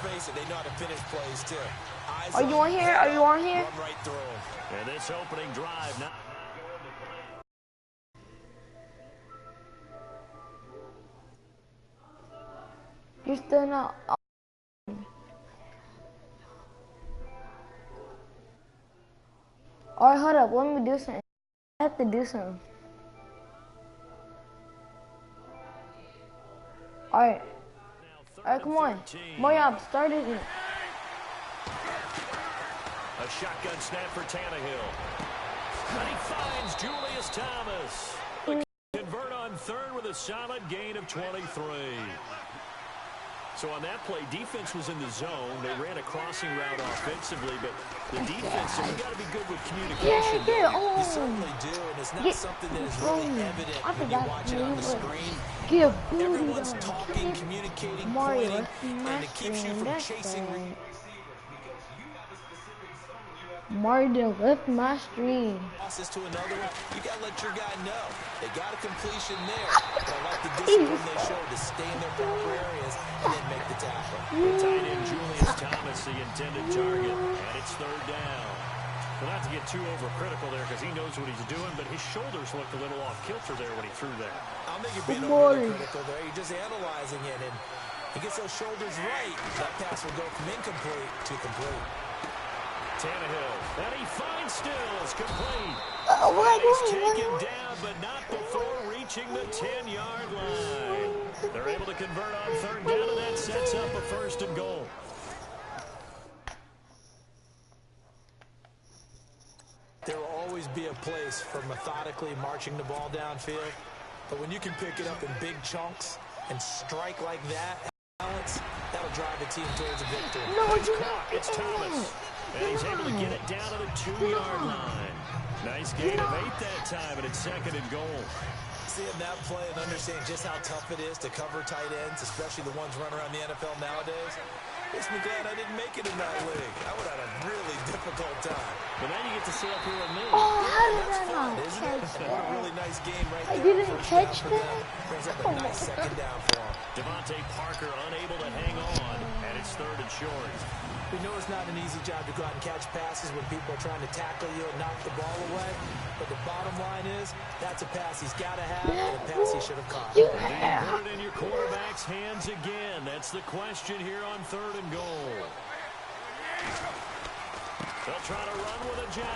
face it, they know how to finish plays too. Are you on here? Are you on here? Run right through them. And this opening drive now. You're still not. Alright, hold up. Let me do something. I have to do something. Alright. Alright, come on. Moyab, start it. A shotgun snap for Tannehill. And he finds Julius Thomas. Convert on third with a solid gain of 23. So on that play, defense was in the zone. They ran a crossing route offensively, but the defense, so we got to be good with communication. Yeah. You certainly do, and it's not something that is really evident when you watch it on the screen. Everyone's talking, communicating, pointing, and it keeps you from chasing. Mario left my stream. Passes to another one. You gotta let your guy know. They got a completion there. But I like the discipline they showed to stay in their proper areas and then make the tackle. Tight end Julius Thomas, the intended target, and it's third down. Well, not to get too overcritical there because he knows what he's doing, but his shoulders looked a little off kilter there when he threw that. I don't think you're being overly critical there. You're just analyzing it, and he gets those shoulders right. That pass will go from incomplete to complete. Tannehill, and he finds Stills, complete. He's taken down, but not before reaching the 10-yard line. They're able to convert on third down, and that sets up a first and goal. There will always be a place for methodically marching the ball downfield, but when you can pick it up in big chunks and strike like that, that'll drive the team towards a victory. No, it's Thomas. And he's able to get it down to the 2-yard line. Nice gain of 8 that time, and it's second and goal. Seeing that play and understanding just how tough it is to cover tight ends, especially the ones running around the NFL nowadays, makes me glad I didn't make it in that league. I would have had a really difficult time. But now you get to sit up here with me. Oh, how did I not catch that? What a really nice game right I there. didn't catch that? Brings up a nice second down for him. Devontae Parker unable to hang on, and it's third and short. We know it's not an easy job to go out and catch passes when people are trying to tackle you and knock the ball away. But the bottom line is, that's a pass he's got to have and a pass he should have caught. Do you put it in your quarterback's hands again? That's the question here on third and goal. They'll try to run with a J.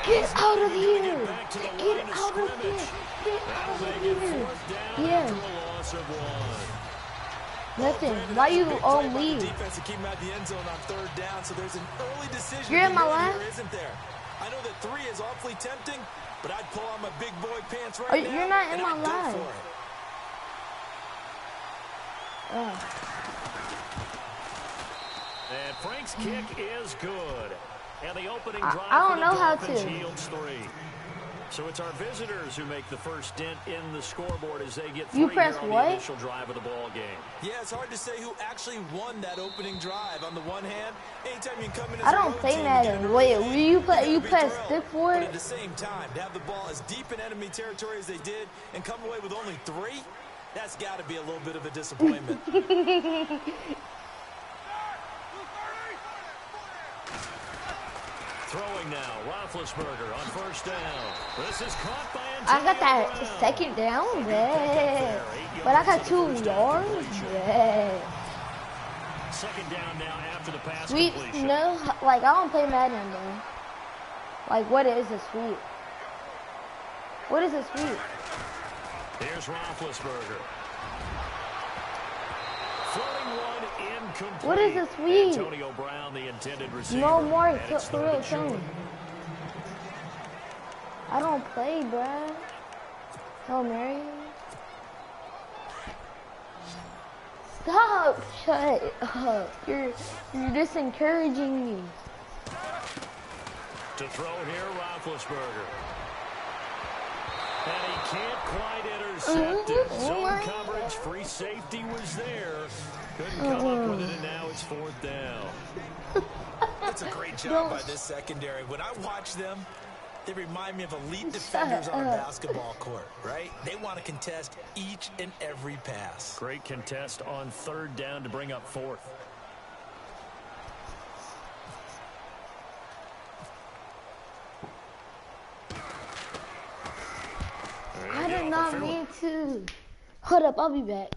Get out of here! Get out of here! Get out of here! Yeah. Loss of 1. Nothing. Why you on leave? Defense to keep him out the end zone on third down, so there's an early decision. You're in my lap? Isn't there? I know that 3 is awfully tempting, but I'd pull on my big boy pants right now. You're not in my lap. And Frank's kick is good. And the opening drive I don't know how to. Yields 3. So it's our visitors who make the first dent in the scoreboard as they get 3 You press here on what? the initial drive of the ball game. Yeah, it's hard to say who actually won that opening drive. On the one hand, anytime you come in as I don't play Madden. Wait, you press stick for but it? at the same time, to have the ball as deep in enemy territory as they did and come away with only 3, that's got to be a little bit of a disappointment. Throwing now, Roethlisberger on first down. This is caught by I got that second down, yeah. But I got 2 yards, yeah. Second down now after the pass Sweep, completion. no, like I don't play Madden though. Like what is a sweep? What is a sweep? Here's Roethlisberger. Floating one incomplete. What is a sweep? Antonio Brown, the intended receiver. No more, and it's for third real, and tell me. short. I don't play, bruh. Oh, Mary. Stop! Shut up. You're just encouraging me. To throw here, Roethlisberger. And he can't quite intercept it. Zone coverage, free safety was there. Couldn't come up with it, and now it's 4th down. That's a great job by this secondary. When I watch them, they remind me of elite defenders on a basketball court, right? They want to contest each and every pass. Great contest on 3rd down to bring up 4th. not mean to. Hold up, I'll be back.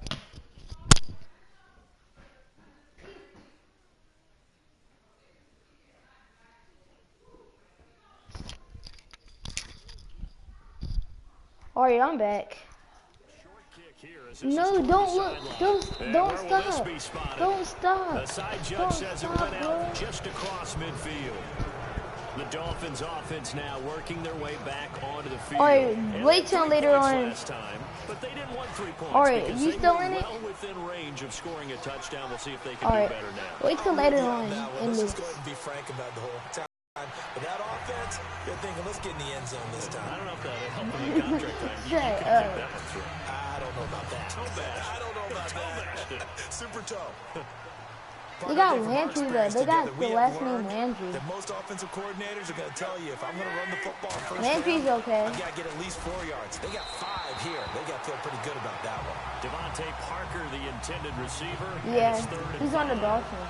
Alright, I'm back. No, don't look. Don't stop. Don't stop. The side judge says it went out just across midfield. The Dolphins offense now working their way back onto the field. Alright, wait till later on. Last time, but they didn't want 3 points. Alright, you still in it? Well within range of scoring a touchdown. We'll see if they can do better now. Wait till later on in Let's this. just go ahead and be frank about the whole time. With that offense, you're thinking, let's get in the end zone this time. I don't know if that'll help them in contract time. You Shut can up. take that one through. I don't know about that. I don't know about that. Super toe. They got Landry though. They got the last name Landry. That most offensive coordinators are going to tell you, if I'm going to run the football first Landry's down, okay. I got to get at least 4 yards. They got 5 here. They got to feel pretty good about that one. Devontae Parker, the intended receiver. Yeah, he's on the Dolphins.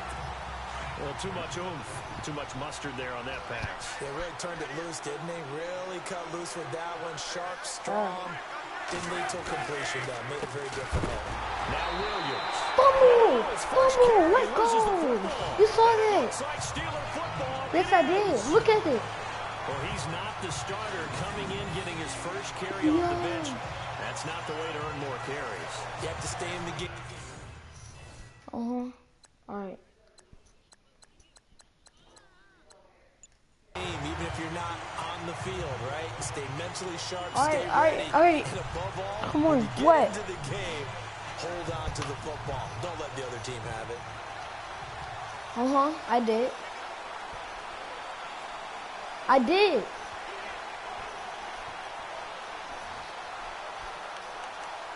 Well, too much oomph, too much mustard there on that pass. They really turned it loose, didn't they? Really cut loose with that one. Sharp, strong. Didn't lead to completion, though. Made it very difficult. Now Williams. Fumble! Fumble! Let's go! You saw that? Yes, I did. Look at it. Well, he's not the starter coming in, getting his first carry off the bench. That's not the way to earn more carries. You have to stay in the game. All right. Even if you're not on the field, right? Stay mentally sharp, All stay right, ready. all right. And above all, Come on, when you get what? into the game, hold on to the football. Don't let the other team have it. I did. I did.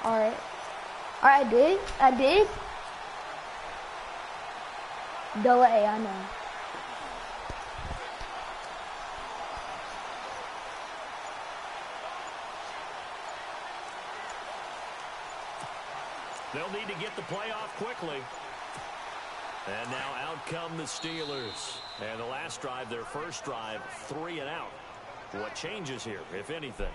All right. I did. I did. Delay, I know. They'll need to get the play off quickly. And now out come the Steelers. And the last drive, their first drive, 3 and out. What changes here, if anything?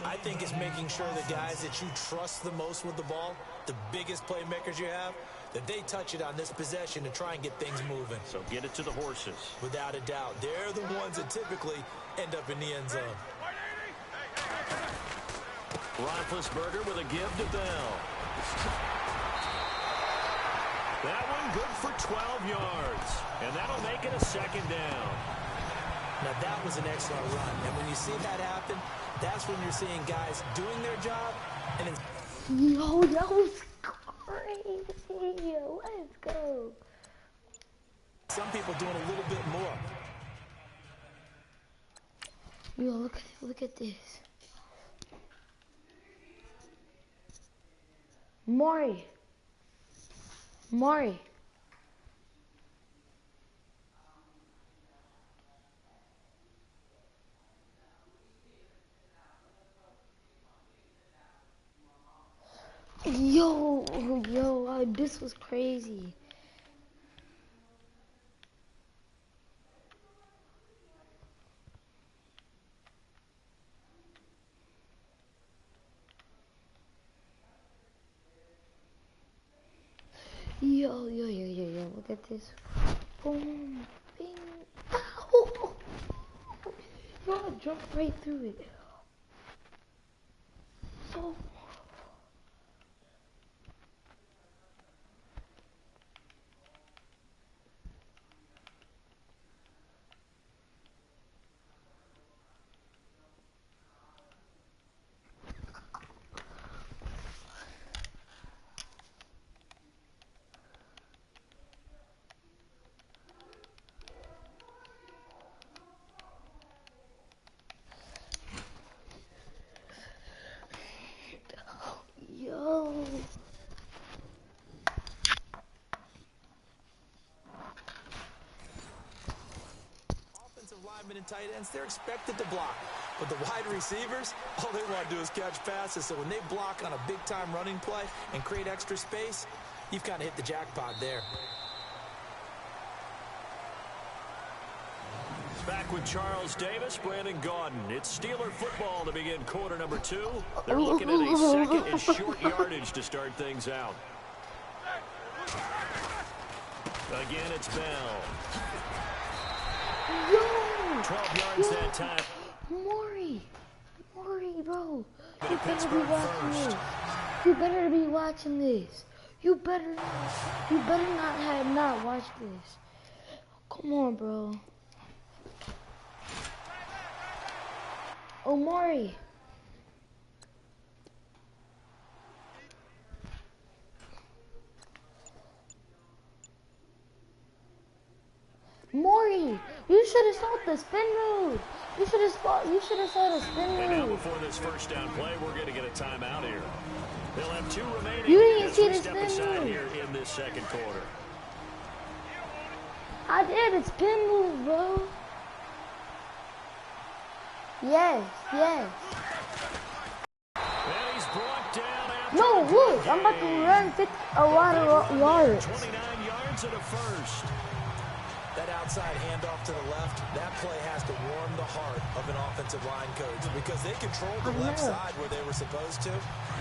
I think it's making sure the guys that you trust the most with the ball, the biggest playmakers you have, that they touch it on this possession to try and get things moving. So get it to the horses. Without a doubt. They're the ones that typically end up in the end zone. Roethlisberger with a give to Bell. That one good for 12 yards. And that'll make it a second down. Now, that was an excellent run. And when you see that happen, that's when you're seeing guys doing their job. And it's Yo, that was crazy. Let's go. some people doing a little bit more. Yo, look at this. Maury. Yo, this was crazy. Yo, look at this. Boom, bing. Ow! Yo, I jumped right through it. So. Yo. Offensive linemen and tight ends, they're expected to block. But the wide receivers, all they want to do is catch passes. So when they block on a big-time running play and create extra space, you've kind of hit the jackpot there. Back with Charles Davis, Brandon Gaudin. It's Steeler football to begin quarter number 2. They're looking at a second and short yardage to start things out. Again, it's Bell. Yo! 12 yards that time. Maury, bro. But You at better be Pittsburgh watching first. this. You better be watching this. You better not have not watched this. Come on, bro. Omari. Maury, you should have saw the spin move. You should have saw the spin And now move. before this first down play, we're going to get a timeout here. They'll have 2 remaining. You didn't as see we the step spin aside move. here in this second quarter. I did a spin move, bro. Yes. And he's brought down after No, a good look, I'm about to gain. run a lot of yards. 29 yards and a first. That outside handoff to the left, that play has to warm the heart of an offensive line coach because they controlled the left side where they were supposed to.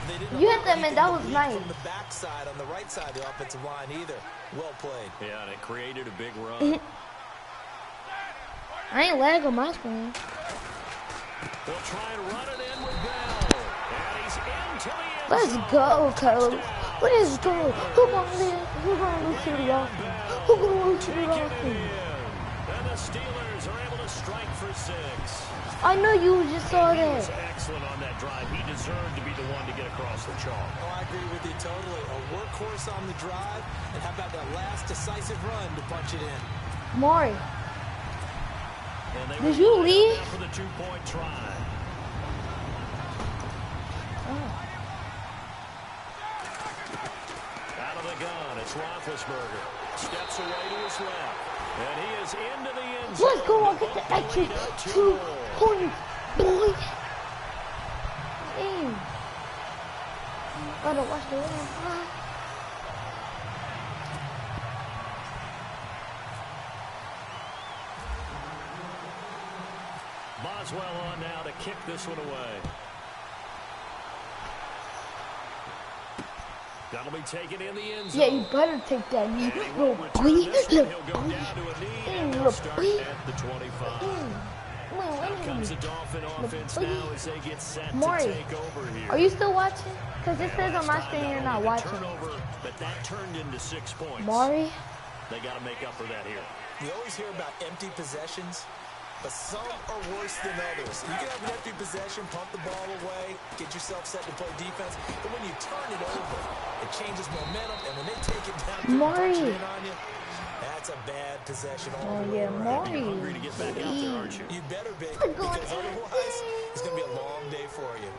They didn't You allow hit them, anything and that to was leak nice. from the backside on the right side of the offensive line either. Well played. Yeah, and it created a big run. I ain't lag on my screen. They'll try and run it in with Bell. And he's into the end Let's zone. go, coach. Touchdown. Let's go. Who gonna lose to the offense? Who gonna lose to the Taking it in. offense? And the Steelers are able to strike for 6. I know you just saw He was that. excellent on that drive. He deserved to be the one to get across the chalk. Oh, I agree with you totally. A workhorse on the drive, and how about that last decisive run to punch it in? Maury, And they did were you lined leave? up for the 2-point try. Out of the gun, it's Roethlisberger. Steps away to his left. And he is into the end zone. Let's go. I'll get the extra 2 points, boy. Damn. Gotta watch the game. Boswell on now to kick this one away. That'll be taken in the end zone. Yeah, you better take that. You And he little won't boy. return this one. Little He'll go boy. down to a knee, Damn, and they'll little start boy. at the 25. Come Out on, comes the Dolphin offense boy. now as they get set Maury, to take over here. Are you still watching? Because it says on Last my time screen not you're not only the watching. turnover, but that turned into 6 points. Maury? They got to make up for that here. You always hear about empty possessions, but some are worse than others. You can have an empty possession, pump the ball away, get yourself set to play defense, but when you turn it over, it changes momentum, and when they take it down and punch it in on you, that's a bad possession all the way Yeah, around. You're hungry to Maury. get back out there, aren't you? You better be, We're going because otherwise, it's going to be a long day for you.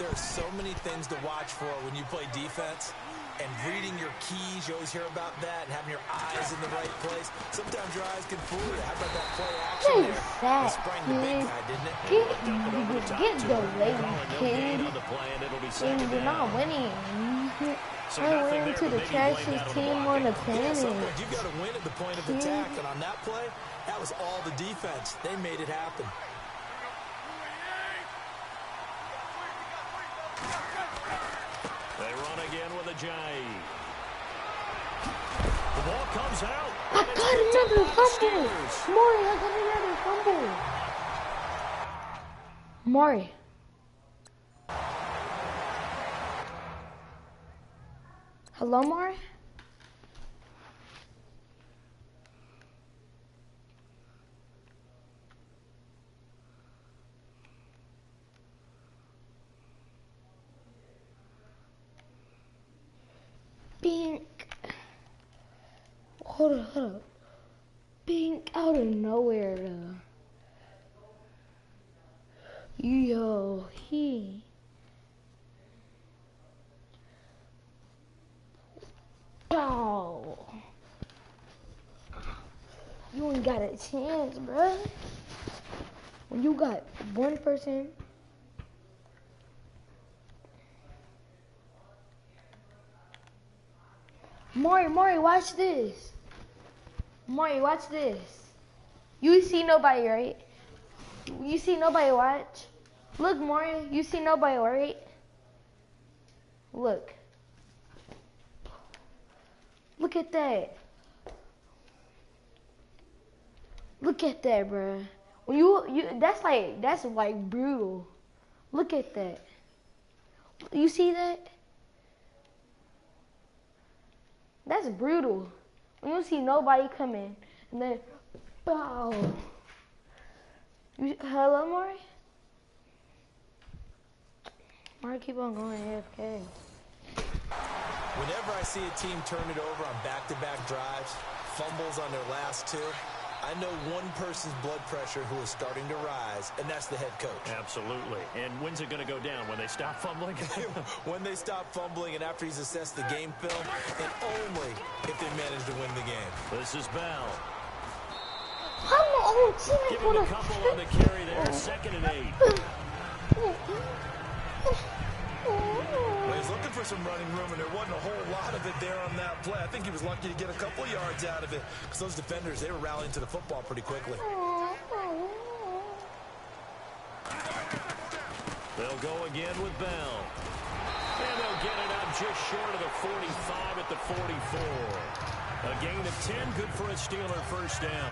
There are so many things to watch for when you play defense, and reading your keys, you always hear about that, and having your eyes in the right place. Sometimes your eyes can fool you. How about that play action Take there? that, It sprang the big kid. guy, didn't it? Get the lady, No kid. gain on the play, and it'll be And second you're not down. winning. So I nothing went there, to but the maybe blame trashiest that on the team on blocking. the Yeah, at planet. some point, you've got to win at the point of attack, and on that play, that was all the defense. They made it happen. They run again with a J. The ball comes out. I and it's got picked up another by the fumble. Steelers. Maury, I got another fumble. Maury. Hello, Maury? Bink. Hold up. Bink out of nowhere, though. Yo, he. Oh. You ain't got a chance, bruh. When you got one person. Maury, watch this. Maury, watch this. You see nobody, right? You see nobody, watch. Look, Mario, you see nobody, right? Look. Look at that. Look at that, bruh. When that's like brutal. Look at that. You see that? That's brutal. When you see nobody coming, and then, bow. Hello, Maury? Maury, keep on going AFK. Whenever I see a team turn it over on back-to-back drives, fumbles on their last two, I know one person's blood pressure who is starting to rise, and that's the head coach. Absolutely. And when's it going to go down? When they stop fumbling? When they stop fumbling and after he's assessed the game film, and only if they manage to win the game. This is Bell. Giving a couple on the carry there. 2nd and 8. Well, he's looking for some running room, and there wasn't a whole lot of it there on that play. I think he was lucky to get a couple yards out of it because those defenders, they were rallying to the football pretty quickly. They'll go again with Bell. And they'll get it up just short of the 45 at the 44. A gain of 10, good for a Steeler first down.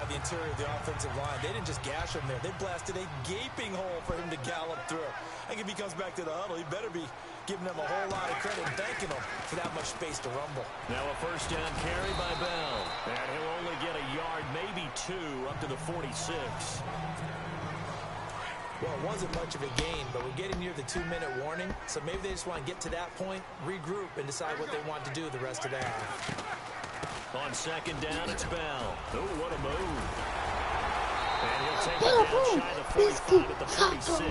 The interior of the offensive line, they didn't just gash him there. They blasted a gaping hole for him to gallop through. I think if he comes back to the huddle, he better be giving them a whole lot of credit and thanking them for that much space to rumble. Now a first down carry by Bell. And he'll only get a yard, maybe 2, up to the 46. Well, it wasn't much of a gain, but we're getting near the 2-minute warning, so maybe they just want to get to that point, regroup, and decide what they want to do the rest of the half. On 2nd down, it's Bell. Oh, what a move. And he'll take it down shy of 45 at the 46.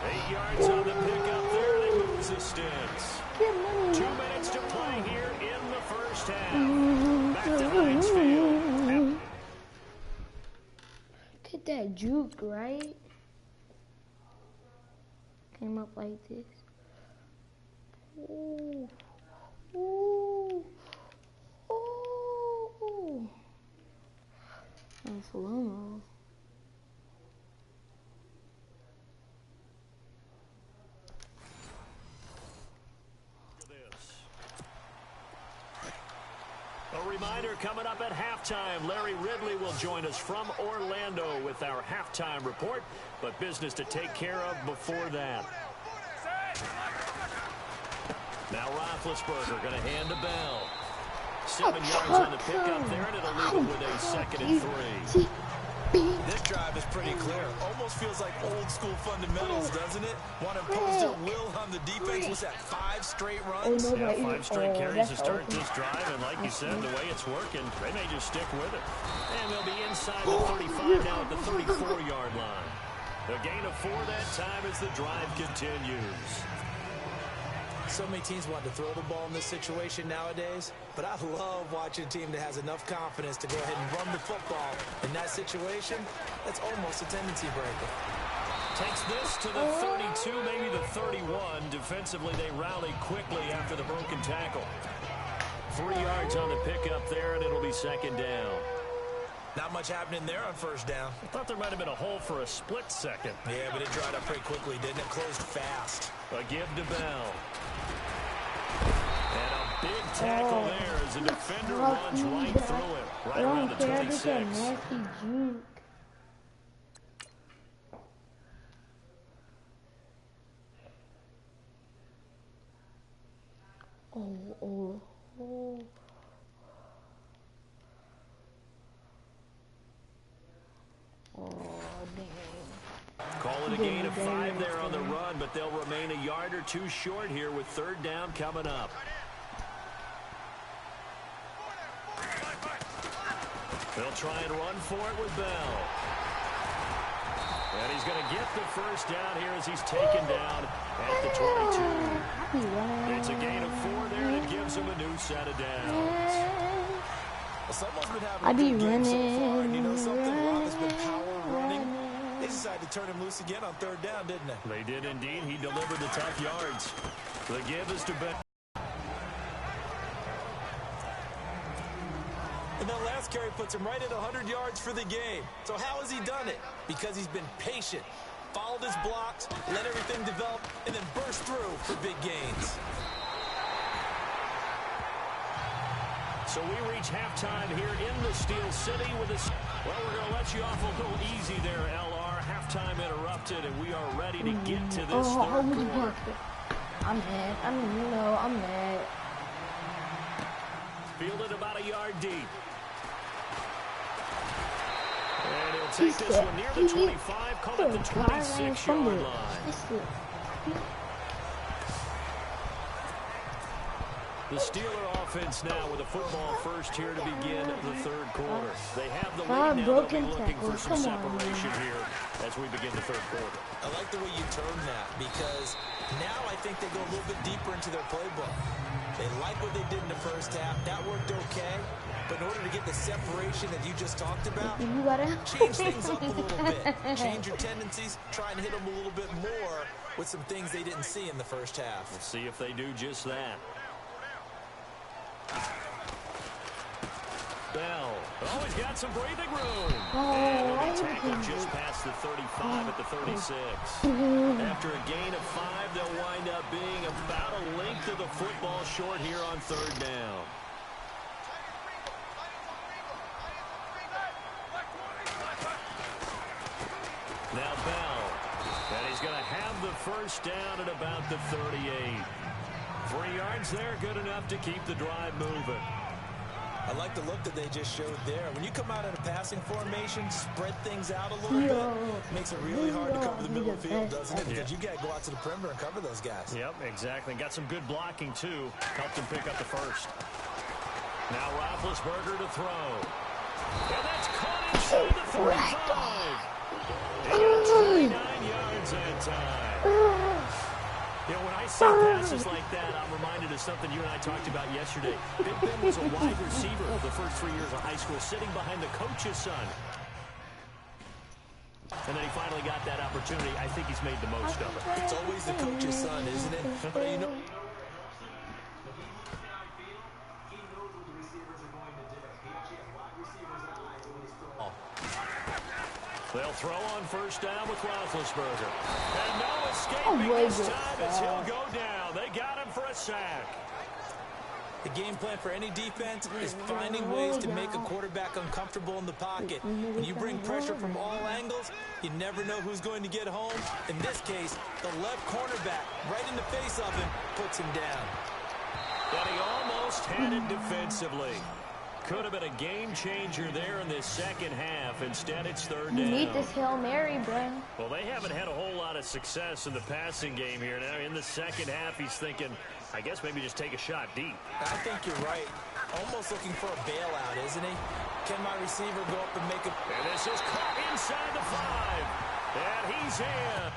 8 yards on the pickup there, and he moves the sticks. 2 minutes to play here in the first half. Back to Heinz Field. Look at that juke, right? Came up like this. Ooh. Ooh. Ooh. That's slow-mo. A reminder coming up at halftime. Larry Ridley will join us from Orlando with our halftime report, but business to take care of before that. Now Roethlisberger going to hand to Bell. 7 yards on the pickup there, and it'll leave him with a 2nd and 3. This drive is pretty clear. Almost feels like old school fundamentals, doesn't it? Want to impose their will on the defense. Was that 5 straight runs? Yeah, 5 straight carries to start this drive, and like you said, the way it's working, they may just stick with it. And they'll be inside the 35 now at the 34-yard line. A gain of 4 that time as the drive continues. So many teams want to throw the ball in this situation nowadays, but I love watching a team that has enough confidence to go ahead and run the football. In that situation, that's almost a tendency breaker. Takes this to the 32, maybe the 31. Defensively, they rally quickly after the broken tackle. 3 yards on the pickup there, and it'll be 2nd down. Not much happening there on first down. I thought there might have been a hole for a split second. Yeah, but it dried up pretty quickly, didn't it? Closed fast. A give to Bell. And a big tackle there as the defender runs right through it, right around the 26. Oh. Oh, dang. Call it a gain of 5 there on the run, but they'll remain a yard or 2 short here with 3rd down coming up. They'll try and run for it with Bell. And he's going to get the first down here as he's taken down at the 22. It's a gain of 4 there, and it gives him a new set of downs. Well, someone's been having a good game so far, and you know something? Rob has been power running. They decided to turn him loose again on 3rd down, didn't they? They did indeed. He delivered the tough yards. The give is to Bell. And that last carry puts him right at 100 yards for the game. So how has he done it? Because he's been patient, followed his blocks, let everything develop, and then burst through for big gains. So we reach halftime here in the Steel City with this. Well, we're going to let you off a little easy there, LR. Halftime interrupted, and we are ready to get to this third quarter. I'm mad. I'm mad. Fielded about a yard deep. And he'll take this one near the 25, call it the 26-yard line. The Steeler offense now with a football first here to begin the third quarter. They have the lead now. They'll be looking for some separation here as we begin the third quarter. I like the way you term that because now I think they go a little bit deeper into their playbook. They like what they did in the first half. That worked okay. But in order to get the separation that you just talked about, change things up a little bit. Change your tendencies. Try and hit them a little bit more with some things they didn't see in the first half. We'll see if they do just that. Bell always got some breathing room. And he'll be tackled just past the 35 at the 36. After a gain of 5, they'll wind up being about a length of the football short here on third down. Now Bell. And he's going to have the first down at about the 38. 3 yards there, good enough to keep the drive moving. I like the look that they just showed there. When you come out in a passing formation, spread things out a little bit, makes it really hard to cover the middle of the field, doesn't it? Because you got to go out to the perimeter and cover those guys. Yep, exactly. Got some good blocking, too. Helped him pick up the first. Now Roethlisberger to throw. And that's caught inside the 35. They got 29 yards that time. You know, when I see passes like that, I'm reminded of something you and I talked about yesterday. Big Ben was a wide receiver the first 3 years of high school, sitting behind the coach's son. And then he finally got that opportunity. I think he's made the most of it. It's always the coach's son, isn't it? But you know, they'll throw on first down with Roethlisberger. And no escaping this time as he'll go down. They got him for a sack. the game plan for any defense is finding ways to make a quarterback uncomfortable in the pocket. When you bring pressure from all angles, you never know who's going to get home. In this case, the left cornerback, right in the face of him, puts him down. And he almost had it defensively. Could have been a game changer there in this second half. Instead, it's third down. You need this Hail Mary, bro. Well, they haven't had a whole lot of success in the passing game here. Now, in the second half, he's thinking, I guess maybe just take a shot deep. I think you're right. Almost looking for a bailout, isn't he? Can my receiver go up and make it? And this is caught inside the 5. And he's in.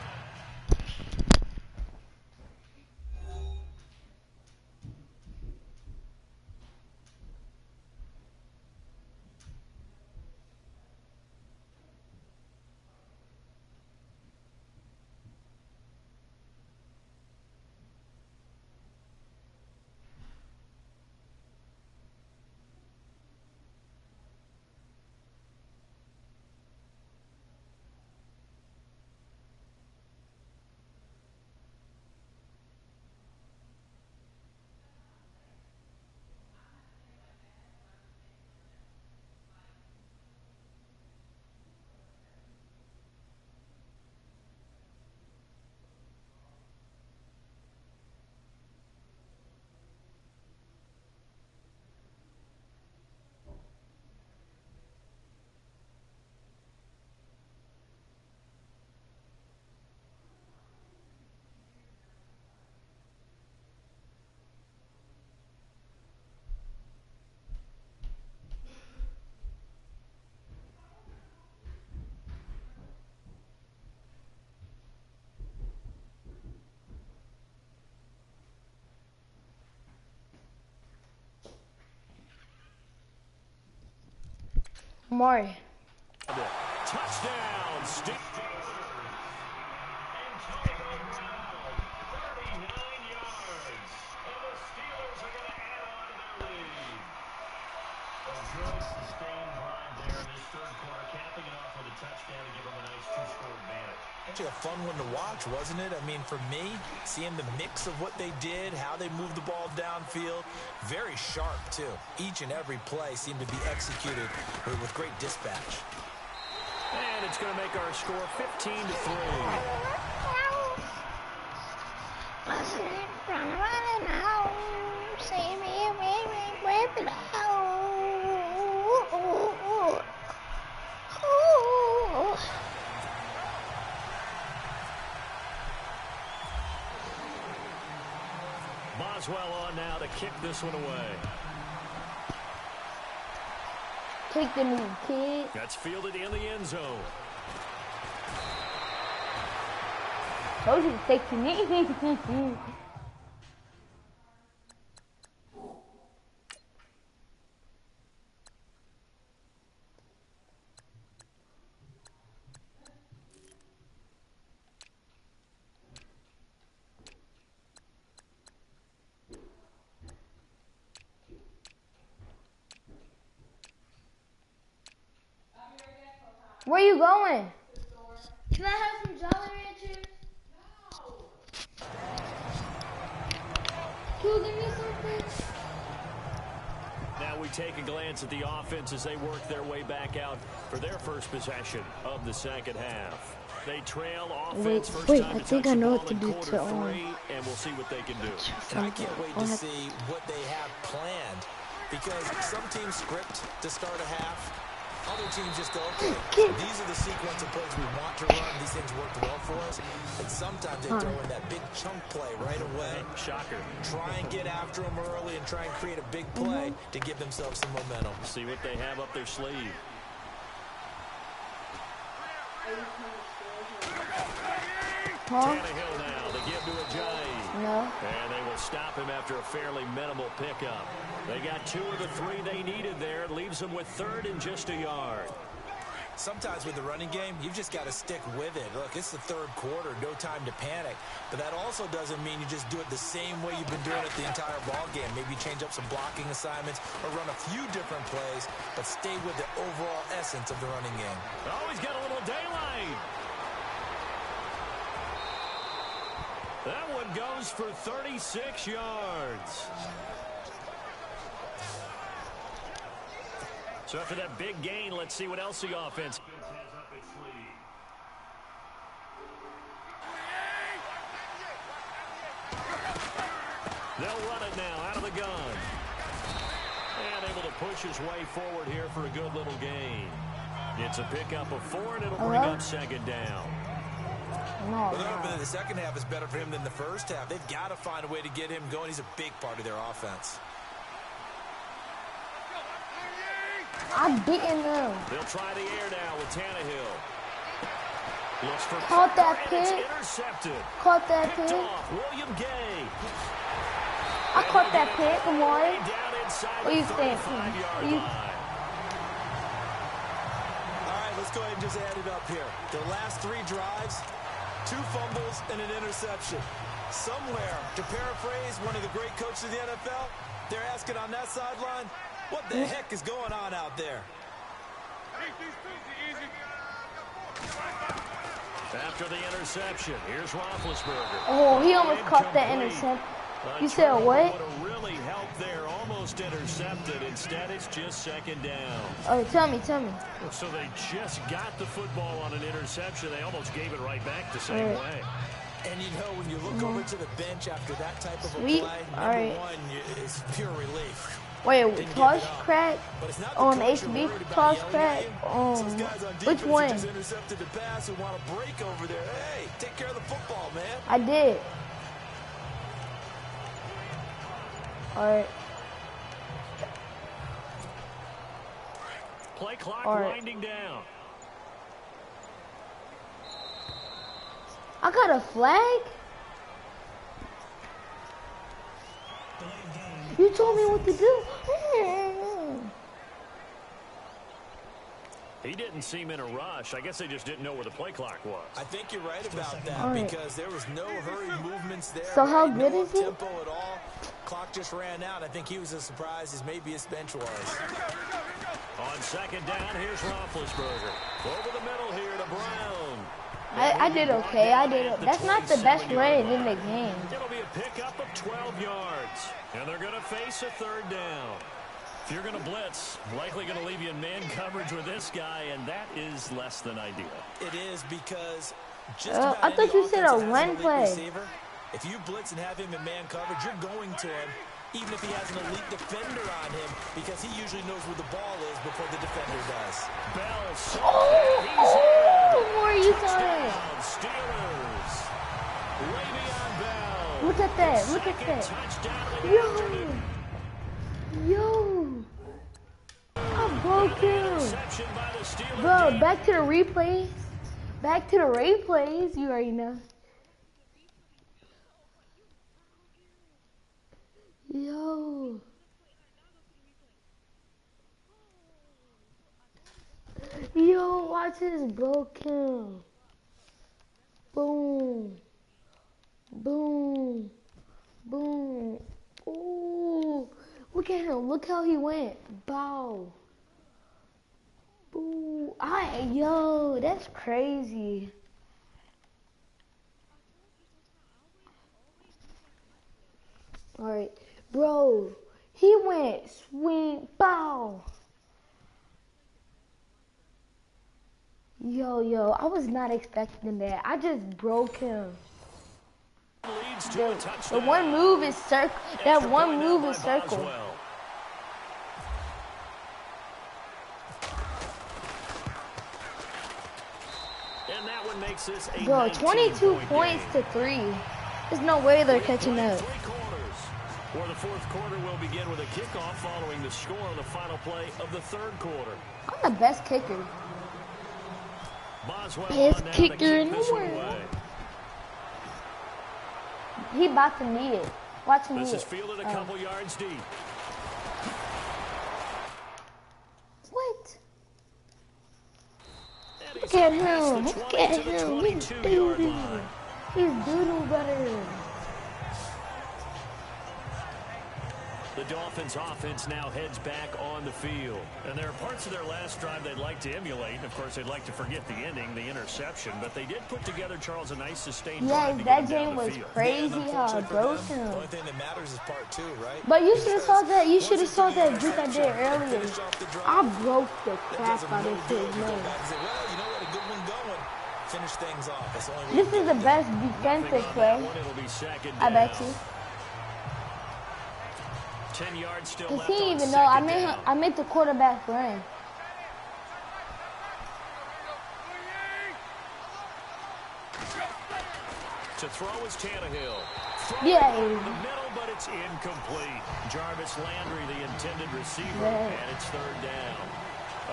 Mari. Touchdown, Steve. good sustained drive there in this third quarter, capping it off with a touchdown to give them a nice 2-score advantage. Actually a fun one to watch, wasn't it? I mean, for me, seeing the mix of what they did, how they moved the ball downfield, very sharp, too. Each and every play seemed to be executed with great dispatch. And it's going to make our score 15-3. Boswell on now to kick this one away. Take the new kid. That's fielded in the end zone. Told you to take the knee. Where you going? Can I have some Jolly Ranchers? No. Can you give me something? Now we take a glance at the offense as they work their way back out for their first possession of the second half. They trail offense first time I think I know what to do to three, and we'll see what they can do. I can't wait to see what they have planned, because some teams script to start a half. Other teams just go, okay, these are the sequence of plays we want to run. These things worked well for us. And sometimes they throw in that big chunk play right away. Shocker. Try and get after them early and try and create a big play to give themselves some momentum. See what they have up their sleeve. Tannehill now to give to Ajayi. No. And they will stop him after a fairly minimal pickup. They got 2 of the 3 they needed there. It leaves them with 3rd and just a yard. Sometimes with the running game, you've just got to stick with it. Look, it's the third quarter, no time to panic. But that also doesn't mean you just do it the same way you've been doing it the entire ball game. Maybe change up some blocking assignments or run a few different plays, but stay with the overall essence of the running game. Oh, he's got a little daylight. That one goes for 36 yards. So after that big gain, let's see what else the offense has up its sleeve. They'll run it now out of the gun. And able to push his way forward here for a good little gain. It's a pickup of 4, and it'll bring up 2nd down. No. Well, the second half is better for him than the first half. They've got to find a way to get him going. He's a big part of their offense. I'm beating them. They'll try the air now with Tannehill. Looks for Caught that and it's pick. intercepted. Caught that Picked pick. off William Gay. I caught that pick. Come on. Down inside What do you the think? 35-yard You- line. All right, let's go ahead and just add it up here. Their last 3 drives, 2 fumbles and an interception. Somewhere, to paraphrase one of the great coaches of the NFL, they're asking on that sideline, what the heck is going on out there? After the interception, here's Roethlisberger. Oh, he almost caught that intercept. You said what? Would have really helped there, almost intercepted. Instead, it's just 2nd down. Oh, tell me. So they just got the football on an interception. They almost gave it right back the same way. And you know, when you look over to the bench after that type of a Sweet. play, All number right. one is pure relief. Wait, Didn't give toss it up. crack But it's not the on coach you're HB worried about toss yelling crack at you. on Those guys on which defense who one? just intercepted the pass and want to break over there. Hey, take care of the football, man. I did. Alright. Play clock winding down. I got a flag? You told me what to do. He didn't seem in a rush. I guess they just didn't know where the play clock was. I think you're right about that All right. because there was no hurry movements there. So how right? good No is it? tempo at all. clock just ran out. I think he was as surprised as maybe his bench was. On second down, here's Roethlisberger. Over the middle here to Brown. I did okay. I did it. That's not the best run in the game. It'll be a pickup of 12 yards. And they're going to face a third down. If you're going to blitz, likely going to leave you in man coverage with this guy, and that is less than ideal. It is because just about I thought you said a any offense that has run an elite play. receiver, if you blitz and have him in man coverage, you're going to him, even if he has an elite defender on him, because he usually knows where the ball is before the defender does. Bell, More you saw it. Steelers. Le'Veon Bell. Look at that. Look at that. Yo. I broke him. Bro, back to the replays. Back to the replays. You already know. Yo. Yo, watch this, broke him. Boom. Boom. Boom. Ooh. Look at him. Look how he went. Bow. Ooh. Yo, that's crazy. Alright. Bro, he went swing, bow. Yo, I was not expecting that. I just broke him. The one move is circle. That one move is circle. And that one makes this a Bro, 22 points to 3. There's no way they're catching up. Or the fourth quarter will begin with a kickoff following the score on the final play of the third quarter. I'm the best kicker. Boswell Best kicker in the world. He about to need it. Watch him This need is fielded a couple yards deep. What? Look at him. Look at him. He's doo-doo. He's doo-doo better. The Dolphins offense now heads back on the field. And there are parts of their last drive they'd like to emulate. And of course, they'd like to forget the ending, the interception. But they did put together, Charles, a nice sustained drive to Yes, get that them game down the was field. crazy how it broke The him. only thing that matters is part 2, right? But you should have saw that. You should have saw that juke I did earlier. I broke the crap out of his name. Well, you know what? A good one going. Finish things off. That's the only way This to is do the it. best defensive play. It'll be second I bet down. you. 10 yards still Cause left he on even know I second made him. down. I made the quarterback run. To throw is Tannehill. Yeah. In the middle, but it's incomplete. Jarvis Landry, the intended receiver, Yeah. and it's third down.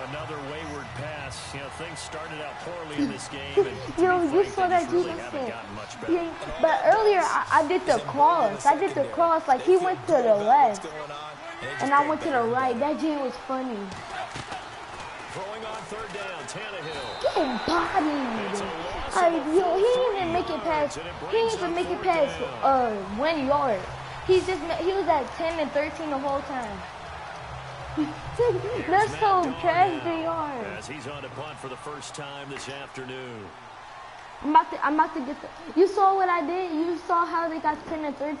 Another wayward pass. You know, things started out poorly in this game. And Yo, to be you frank, saw they that just really juke I haven't said. gotten much better. Yeah, but earlier I did the cross. I did the cross like he went to the left and I went to the right. That jam was funny. Throwing on third down, Tannehill. Getting bodied. Yo, he didn't even make it past. He didn't even make it past 1 yard. He was at 10 and 13 the whole time. That's how trash they are. As he's on to punt for the first time this afternoon. I'm about to get the. You saw what I did? You saw how they got 10 and 13?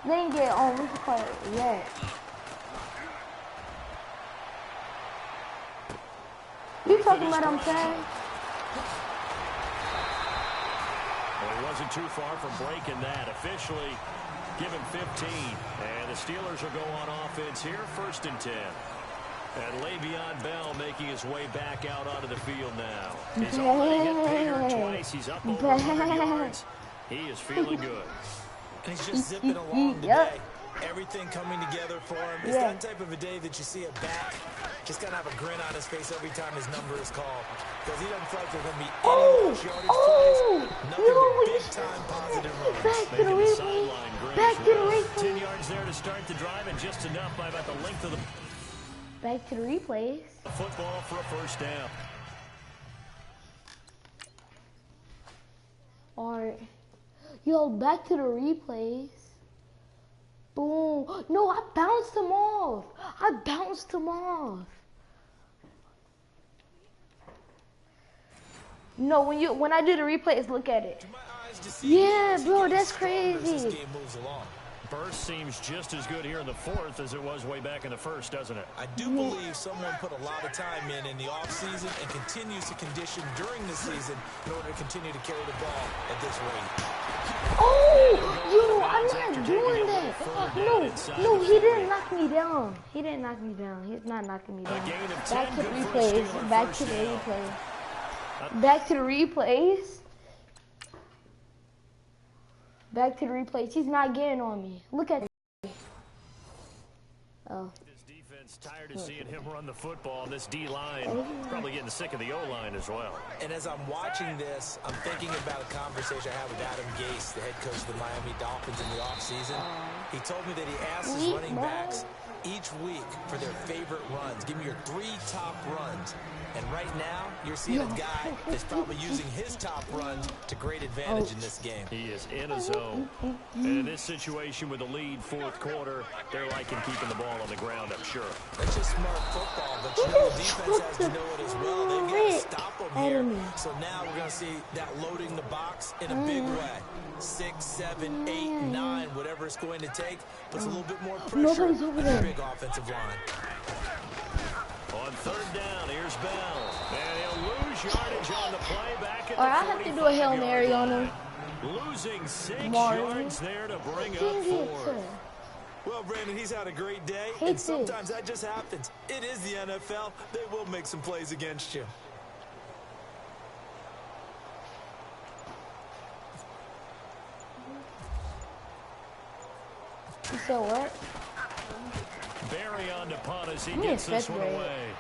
They didn't get on what's it called yet. You talking about I'm saying? Well, he wasn't too far from breaking that. Officially given 15. And the Steelers will go on offense here, 1st and 10. And Le'Veon Bell making his way back out onto the field now. He's already hit Peter twice. He's up over 100 yards. He is feeling good. And he's just zipping along today. Everything coming together for him. It's that type of a day that you see a back just kind of have a grin on his face every time his number is called. Because he doesn't feel like there's going to be any large yardage plays. Nothing but big-time positive runs. Back to the replay. Back to the replay. 10 yards there to start the drive, and just enough by about the length of the Back to the replays. football for a first down. Alright. Yo, back to the replays. Boom. No, I bounced him off. I bounced him off. No, when I do the replays, look at it. Yeah, bro, that's crazy. Burst seems just as good here in the fourth as it was way back in the first, doesn't it? I do believe someone put a lot of time in the offseason and continues to condition during the season in order to continue to carry the ball at this rate. Oh, yo, I'm not doing that. No, he didn't knock me down. He didn't knock me down. He's not knocking me down. Back to the replays. Back to the replays. Back to the replays. Back to the replays. He's not getting on me. Look at it. Oh. This defense tired of seeing him run the football, and this D-line probably getting sick of the O-line as well. And as I'm watching this, I'm thinking about a conversation I had with Adam Gase, the head coach of the Miami Dolphins in the offseason. He told me that he asked his running backs each week for their favorite runs. Give me your 3 top runs. And right now, you're seeing a guy that's probably using his top runs to great advantage in this game. He is in a zone. And in this situation with the lead fourth quarter, they're liking keeping the ball on the ground, I'm sure. That's just smart football, but you know the defense has to know it as well. They've got to stop them here. So now we're going to see that loading the box in a big way. 6, 7, 8, 9, whatever it's going to take, puts a little bit more pressure on the big offensive line. On third down, here's Bell. And he'll lose yardage on the play back at the I have to do a Hail Mary on him. Losing 6 yards there to bring up 4. Well, Brandon, he's had a great day, and sometimes that just happens. It is the NFL. They will make some plays against you. You said what? Barry on to punt as he gets this one away.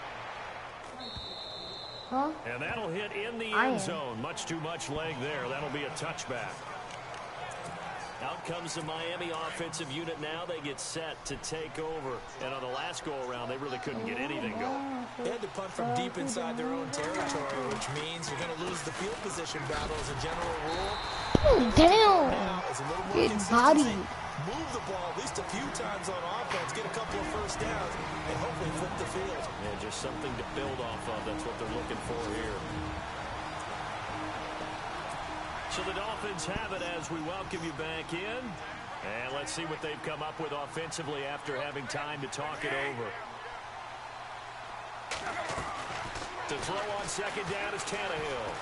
Huh? And that'll hit in the end zone. Much too much leg there. That'll be a touchback. Out comes the Miami offensive unit now. They get set to take over. And on the last go-around, they really couldn't get anything going. They had to punt from deep inside their own territory, which means you're going to lose the field position battle as a general rule. Oh, damn. Good body. Move the ball at least a few times on offense, get a couple of first downs, and hopefully flip the field. Yeah, just something to build off of. That's what they're looking for here. So the Dolphins have it as we welcome you back in. And let's see what they've come up with offensively after having time to talk it over. To throw on second down is Tannehill.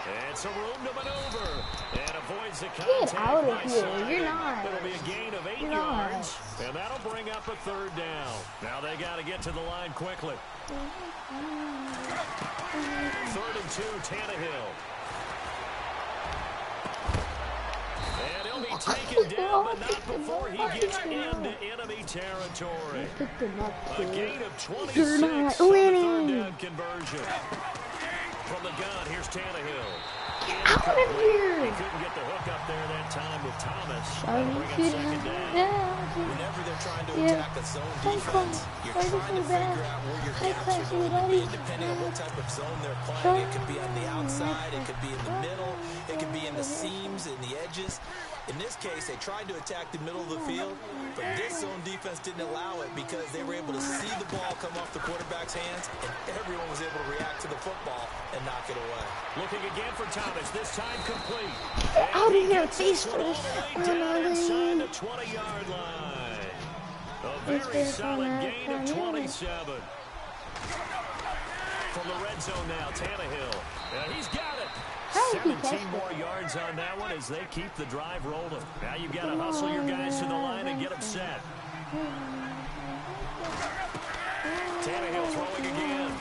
And some room to maneuver. And avoids the contact. Get out of here. You're not. It'll be a gain of 8 yards. And that'll bring up a third down. Now they got to get to the line quickly. 3rd and 2, Tannehill. And he'll be taken down, but not before he gets into enemy territory. A gain of 26 on the third down conversion. From the gun, here's Tannehill. Out of here! He couldn't get the hook up there that time with Thomas. Bring up second down. Whenever they're trying to attack a zone defense, you're trying to figure out where your gaps are going to be, depending on what type of zone they're playing. It could be on the outside, it could be in the middle, it could be in the seams, in the edges. In this case, they tried to attack the middle of the field, but this zone defense didn't allow it because they were able to see the ball come off the quarterback's hands, and everyone was able to react to the football and knock it away. Looking again for Thomas, this time complete. Out of here, face first. Down inside the 20-yard line. A very solid gain of 27. From the red zone now, Tannehill. And he's got it. 17 more yards on that one as they keep the drive rolling. Now you've got to hustle your guys to the line and get them set. Tannehill throwing again.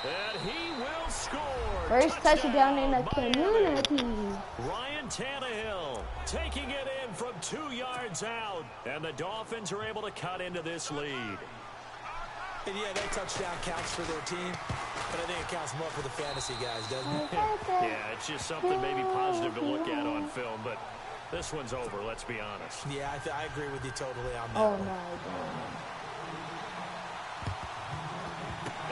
And he will score. First touchdown in the community. Ryan Tannehill taking it in from 2 yards out. And the Dolphins are able to cut into this lead. And yeah, that touchdown counts for their team, but I think it counts more for the fantasy guys, doesn't it? Yeah, it's just something maybe positive to look at on film, but this one's over, let's be honest. Yeah, I agree with you totally on that. Oh, my God.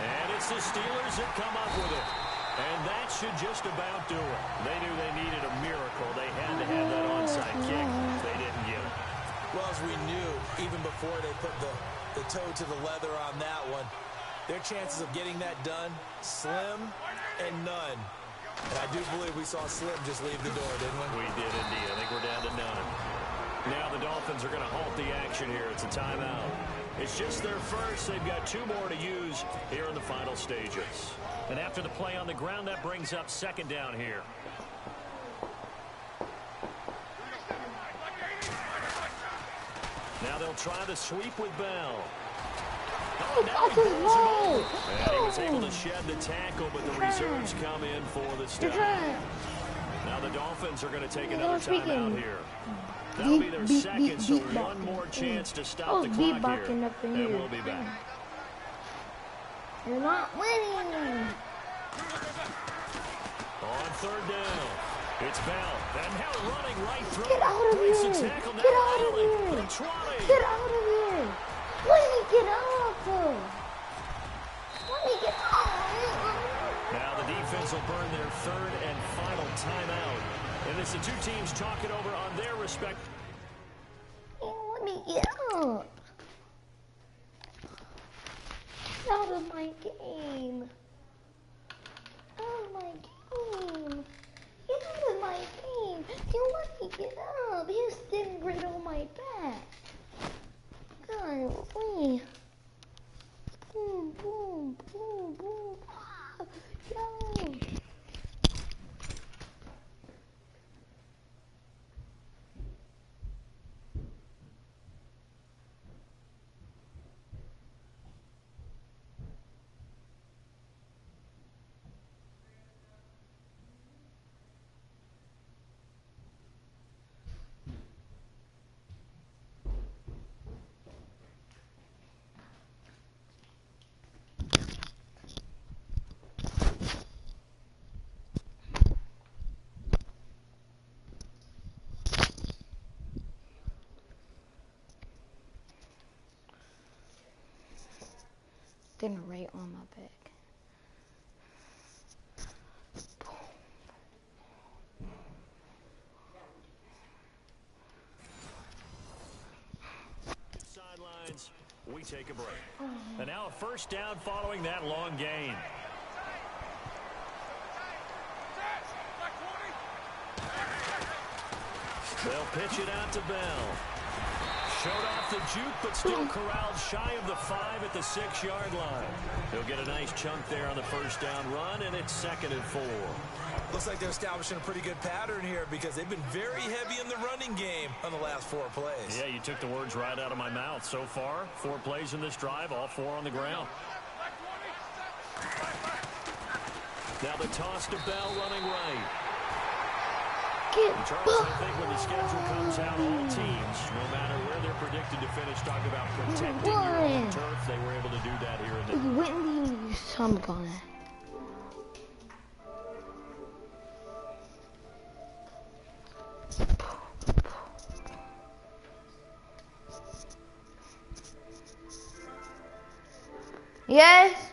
And it's the Steelers that come up with it. And that should just about do it. They knew they needed a miracle. They had to have that onside kick. They didn't get it. Well, as we knew, even before they put the toe to the leather on that one, their chances of getting that done, slim and none. And I do believe we saw Slim just leave the door, didn't we? We did indeed. I think we're down to none. Now the Dolphins are going to halt the action here. It's a timeout. It's just their first. They've got 2 more to use here in the final stages. And after the play on the ground, that brings up second down here. Now they'll try the sweep with Bell. Oh, that's his low. And he was able to shed the tackle, but the reserves come in for the stop. Now the Dolphins are going to take another timeout here. That'll be their second, so one more chance to stop the clock here. And we'll be back. You're not winning. On third down, it's Bell. And now running right through. Get out of here. Get out of here. Get out of here. Let me get off. Let me get off. Now the defense will burn their third and final timeout. And it's the 2 teams talking over on their respect. Let me get up. Get out of my game. Out of my game. Get out of my game. You let me get up. You're sitting right on my back. God, please. Boom, boom, boom, boom. Go. Then right on my back. Sidelines, we take a break. And now a first down following that long gain. They'll pitch it out to Bell. Showed off the juke, but still corralled shy of the 5 at the 6-yard line. He'll get a nice chunk there on the first down run, and it's 2nd and 4. Looks like they're establishing a pretty good pattern here because they've been very heavy in the running game on the last 4 plays. Yeah, you took the words right out of my mouth. So far, 4 plays in this drive, all 4 on the ground. Now the toss to Bell running right. Charles, I think when the schedule comes out, all teams, no matter where they're predicted to finish, talk about protecting your own turf. They were able to do that here in the... Whitney, I'm gonna. Yes.